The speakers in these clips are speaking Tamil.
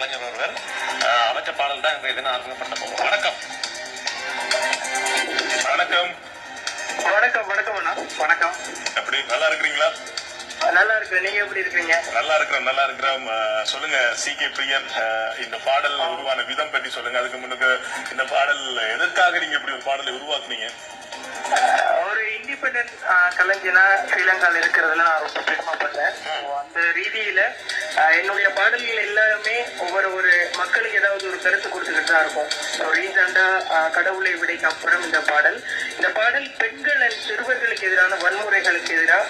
கலைஞர் ஒருவர் அமைச்ச பாடல் தான் இன்றைய தினம் அறிமுகப்படுத்த போகும். வணக்கம். வணக்கம். வணக்கம். வணக்கம் அண்ணா. வணக்கம். எப்படி நல்லா இருக்கிறீங்களா? நல்லா இருக்கு. நீங்க எப்படி இருக்கீங்க? நல்லா இருக்கிறோம். சொல்லுங்க CK பிரியன், இந்த பாடல் உருவான விதம் பற்றி சொல்லுங்க. அதுக்கு முன்னுக்கு இந்த பாடல் எதற்காக நீங்க இப்படி ஒரு பாடலை உருவாக்குனீங்க? ஒரு இண்டிபெண்டன்ட் கலைஞனா ஸ்ரீலங்கால இருக்கிறதுல நான் ரொம்ப பெருமைப்பட்டேன். அந்த ரீதியில என்னுடைய பாடல்கள் எல்லாருமே ஒரு மக்களுக்கு ஏதாவது ஒரு கருத்து கொடுத்துக்கிட்டு தான் இருக்கும். ரீசெண்டா கடவுளை விடைக்கு அப்புறம் இந்த பாடல் பெண்கள் அண்ட் சிறுவர்களுக்கு எதிரான வன்முறைகளுக்கு எதிராக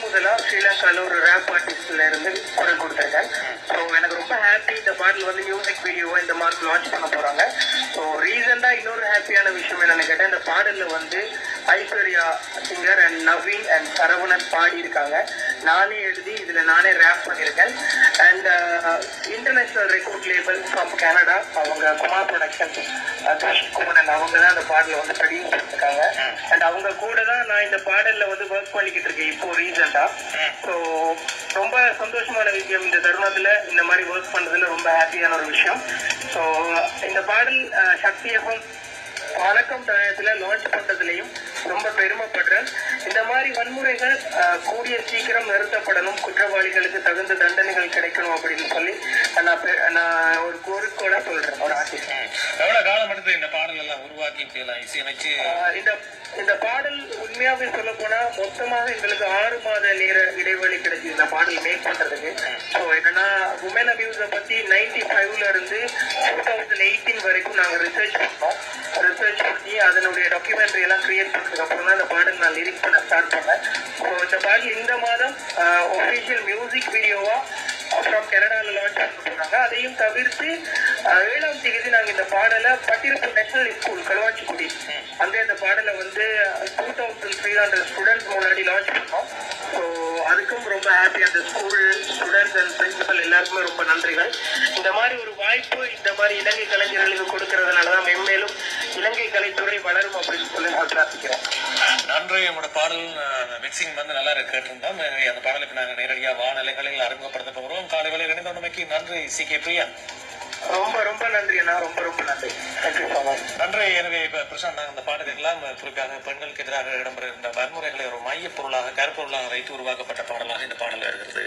முதலா ஸ்ரீலங்கால ஒரு ரேப் ஆர்டிஸ்ட்ல இருந்து குரல் கொடுத்திருக்கேன். ஸோ எனக்கு ரொம்ப ஹாப்பி. இந்த பாடல் வந்து மியூசிக் வீடியோவை இந்த மாதிரி லான்ச் பண்ண போறாங்க. ஸோ ரீசெண்டா இன்னொரு ஹாப்பியான விஷயம் என்னன்னு கேட்டேன், இந்த பாடல்ல வந்து Aishwarya singer and Naveen and Saravanan பாடி இருக்காங்க. நானே எழுதி இதுல நானே ரேப் பண்ணியிருக்கேன். And international record label from Canada, அவங்க குமார் ப்ரொடக்ஷன் குமரன், அவங்க தான் அந்த பாடல வந்து ப்ரொடியூஸ் பண்ணிருக்காங்க. அண்ட் அவங்க கூட தான் நான் இந்த பாடல்ல வந்து ஒர்க் பண்ணிக்கிட்டு இருக்கேன் இப்போ ரீசெண்டா. ஸோ ரொம்ப சந்தோஷமான விஷயம். இந்த தருணத்துல இந்த மாதிரி ஒர்க் பண்றதுல ரொம்ப ஹாப்பியான ஒரு விஷயம். ஸோ இந்த பாடல் சக்தி எஃப்எம் வணக்கம் தருணத்துல லான்ச் பண்றதுலயும் ரொம்ப பெருமைப்படுறேன். இந்த மாதிரி வன்முறைகள் கூடிய சீக்கிரம் நிறுத்தப்படணும், குற்றவாளிகளுக்கு தகுந்த தண்டனைகள் கிடைக்கணும் அப்படின்னு சொல்லி நான் ஒரு கோரிக்கையோட சொல்றேன். ஒரு ஆர்டிஸ்ட் எவ்வளவு காலம் எடுத்து இந்த பாடல் எல்லாம் உருவாக்கி இசையமைச்சு இந்த பாடல் உண்மையாவே சொல்ல போனா மொத்தமாக எங்களுக்கு 6 மாத நேர இடைவெளி கிடைச்சி இந்த பாடல் மேக் பண்றதுக்கு. ஸோ என்னன்னா உமன் அபியூஸை பத்தி 95ல இருந்து 2018 வரைக்கும் நாங்க ரிசர்ச் பண்ணி அதனுடைய டாக்குமெண்ட்ரி எல்லாம் கிரியேட் பண்ணதுக்கு அப்புறம் தான் இந்த பாடல் நான் லிரிக் பண்ண ஸ்டார்ட் பண்ணேன். ஸோ இந்த பாடல் இந்த மாதம் ஒஃபிஷியல் மியூசிக் வீடியோவா ஃப்ரம் கனடால லான்ச் பண்ண போறாங்க. அதையும் தவிர்த்து 7ஆம் தேதி நாங்க இந்த பாடலை பட்டிருப்பு நேஷனல் ஸ்கூல் களுவாச்சிக்குடி அங்க இந்த பாடலை வந்து 2300 ஸ்டூடெண்ட்ஸ் முன்னாடி லான்ச் பண்ணோம். ஸோ அதுக்கும் ரொம்ப ஹாப்பி. அந்த ஸ்கூல் ஸ்டூடெண்ட்ஸ் அண்ட் பிரின்சிபல் எல்லாருக்குமே ரொம்ப நன்றிகள். இந்த மாதிரி ஒரு வாய்ப்பு இந்த மாதிரி இலங்கை கலைஞர்களுக்கு கொடுக்கறதுனாலதான் மென்மேலும் இலங்கை கலைத்துறை வளரும் அப்படின்னு சொல்லி நான் பிரார்த்திக்கிறேன். நன்றி. உங்களோட பாடல் மிக்சிங் வந்து நல்லா கேட்டிருந்தோம். அந்த பாடலுக்கு நாங்கள் நேரடியாக வானலைகளில் அறிமுகப்படுத்த போகிறோம். காலை வேலை இணைந்தமைக்கு நன்றி CK பிரியன். ரொம்ப ரொம்ப நன்றி அண்ணா. ரொம்ப ரொம்ப நன்றி. நன்றி. எனவே பிரசாந்த், நாங்கள் அந்த பாடல்கள்லாம் குறிப்பாக பெண்களுக்கு எதிராக இடம்பெறுகின்ற வன்முறைகளை ஒரு மைய பொருளாக கருப்பொருளாக வைத்து உருவாக்கப்பட்ட பாடலாக இந்த பாடல் வருகிறது.